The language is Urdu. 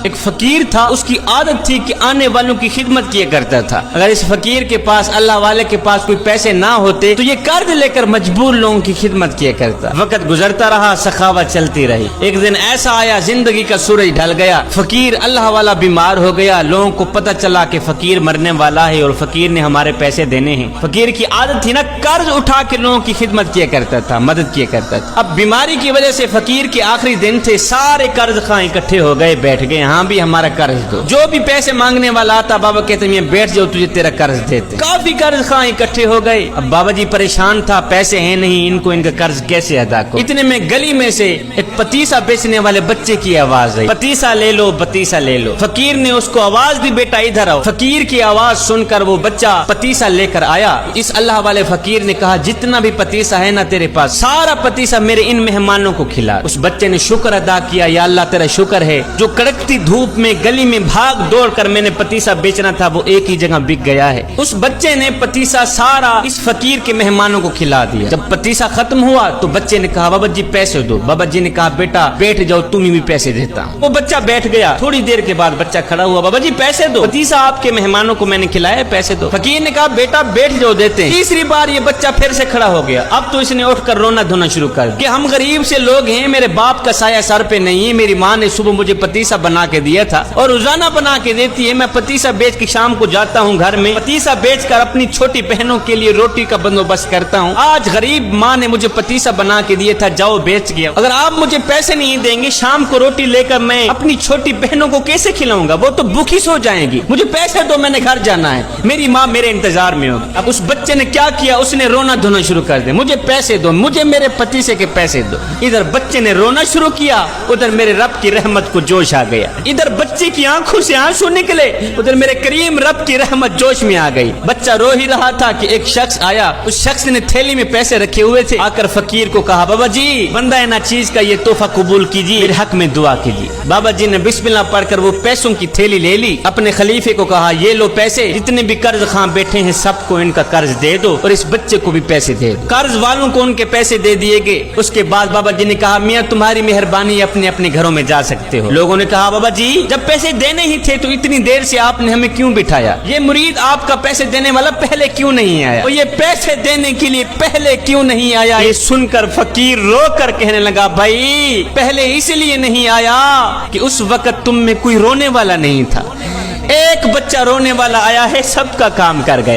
ایک فقیر تھا، اس کی عادت تھی کہ آنے والوں کی خدمت کیا کرتا تھا۔ اگر اس فقیر کے پاس، اللہ والے کے پاس کوئی پیسے نہ ہوتے تو یہ قرض لے کر مجبور لوگوں کی خدمت کیا کرتا۔ وقت گزرتا رہا، سخاوت چلتی رہی۔ ایک دن ایسا آیا، زندگی کا سورج ڈھل گیا، فقیر اللہ والا بیمار ہو گیا۔ لوگوں کو پتہ چلا کہ فقیر مرنے والا ہے اور فقیر نے ہمارے پیسے دینے ہیں۔ فقیر کی عادت تھی نا، قرض اٹھا کے لوگوں کی خدمت کیا کرتا تھا، مدد کیا کرتا تھا۔ اب بیماری کی وجہ سے فقیر کے آخری دن تھے، سارے قرض خواہ اکٹھے ہو گئے، بیٹھ گئے، ہاں بھی ہمارا قرض دو۔ جو بھی پیسے مانگنے والا آتا، بابا کہتے ہیں بیٹھ جاؤ، تجھے تیرا قرض دیتے۔ کافی قرض خواہ اکٹھے ہو گئے۔ اب بابا جی پریشان تھا، پیسے ہیں نہیں، ان کو ان کا قرض کیسے ادا کرو۔ اتنے میں گلی میں سے ایک پتیسا بیچنے والے بچے کی آواز آئی، پتیسا لے لو، پتیسا لے لو۔ فقیر نے اس کو آواز دی، بیٹا ادھر آؤ۔ فقیر کی آواز سن کر وہ بچہ پتیسا لے کر آیا۔ اس اللہ والے فقیر نے کہا جتنا بھی پتیسا ہے نا تیرے پاس، سارا پتیسا میرے ان مہمانوں کو کھلا۔ اس بچے نے شکر ادا کیا، یا اللہ تیرا شکر ہے، جو کڑکتی دھوپ میں گلی میں بھاگ دوڑ کر میں نے پتیسا بیچنا تھا وہ ایک ہی جگہ بک گیا ہے۔ اس بچے نے پتیسا سارا اس فقیر کے مہمانوں کو کھلا دیا۔ جب پتیسا ختم ہوا تو بچے نے کہا بابا جی پیسے دو۔ بابا جی نے کہا بیٹا بیٹھ جاؤ، تمہیں بھی پیسے دیتا ہوں۔ وہ بچہ بیٹھ گیا۔ تھوڑی دیر کے بعد بچہ کھڑا ہوا، بابا جی پیسے دو، پتیسا آپ کے مہمانوں کو میں نے کھلایا، پیسے دو۔ فقیر نے کہا بیٹا بیٹھ جاؤ، دیتے ہیں۔ تیسری بار یہ بچہ پھر سے کھڑا ہو گیا۔ اب تو اس نے اٹھ کر رونا دھونا شروع کر دیا کہ ہم غریب سے لوگ ہیں، میرے باپ کا سایہ سر پہ نہیں ہے، میری ماں نے صبح مجھے پتیسا بنا کے دیا تھا اور روزانہ بنا کے دیتی ہے، میں پتیسا بیچ کے شام کو جاتا ہوں گھر میں، پتیسا بیچ کر اپنی چھوٹی بہنوں کے لیے روٹی کا بندوبست کرتا ہوں۔ آج غریب ماں نے مجھے پتیسا بنا کے دیا تھا، جاؤ بیچ گیا۔ اگر آپ مجھے پیسے نہیں دیں گے، شام کو روٹی لے کر میں اپنی چھوٹی بہنوں کو کیسے کھلاؤں گا؟ وہ تو بھوکی سو جائیں گی۔ مجھے پیسے دو، میں نے گھر جانا ہے، میری ماں میرے انتظار میں ہوگی۔ اب اس بچے نے کیا کیا، اس نے رونا دھونا شروع کر دیا، مجھے پیسے دو، مجھے میرے پتیسے کے پیسے دو۔ ادھر بچے نے رونا شروع کیا، ادھر میرے رب کی رحمت کو جوش آ گیا۔ ادھر بچے کی آنکھوں سے آنسو نکلے، ادھر میرے کریم رب کی رحمت جوش میں آ گئی۔ بچہ رو ہی رہا تھا کہ ایک شخص آیا، اس شخص نے تھیلی میں پیسے رکھے ہوئے تھے، آ کر فقیر کو کہا بابا جی بندہ نا چیز کا یہ تحفہ قبول کیجیے، میرے حق میں دعا کیجیے۔ بابا جی نے بسم اللہ پڑھ کر وہ پیسوں کی تھیلی لے لی، اپنے خلیفے کو کہا یہ لو پیسے، جتنے بھی قرض خواہ بیٹھے ہیں سب کو ان کا قرض دے دو اور اس بچے کو بھی پیسے دے دو۔ قرض والوں کو ان کے پیسے دے دیے گئے۔ اس کے بعد بابا جی نے کہا میاں تمہاری مہربانی، اپنے اپنے گھروں میں جا سکتے ہو۔ لوگوں نے کہا بابا جی جب پیسے دینے ہی تھے تو اتنی دیر سے آپ نے ہمیں کیوں بٹھایا؟ یہ مرید آپ کا پیسے دینے والا پہلے کیوں نہیں آیا؟ اور یہ پیسے دینے کے لیے پہلے کیوں نہیں آیا؟ یہ سن کر فقیر رو کر کہنے لگا بھائی پہلے اس لیے نہیں آیا کہ اس وقت تم میں کوئی رونے والا نہیں تھا، ایک بچہ رونے والا آیا ہے، سب کا کام کر گیا۔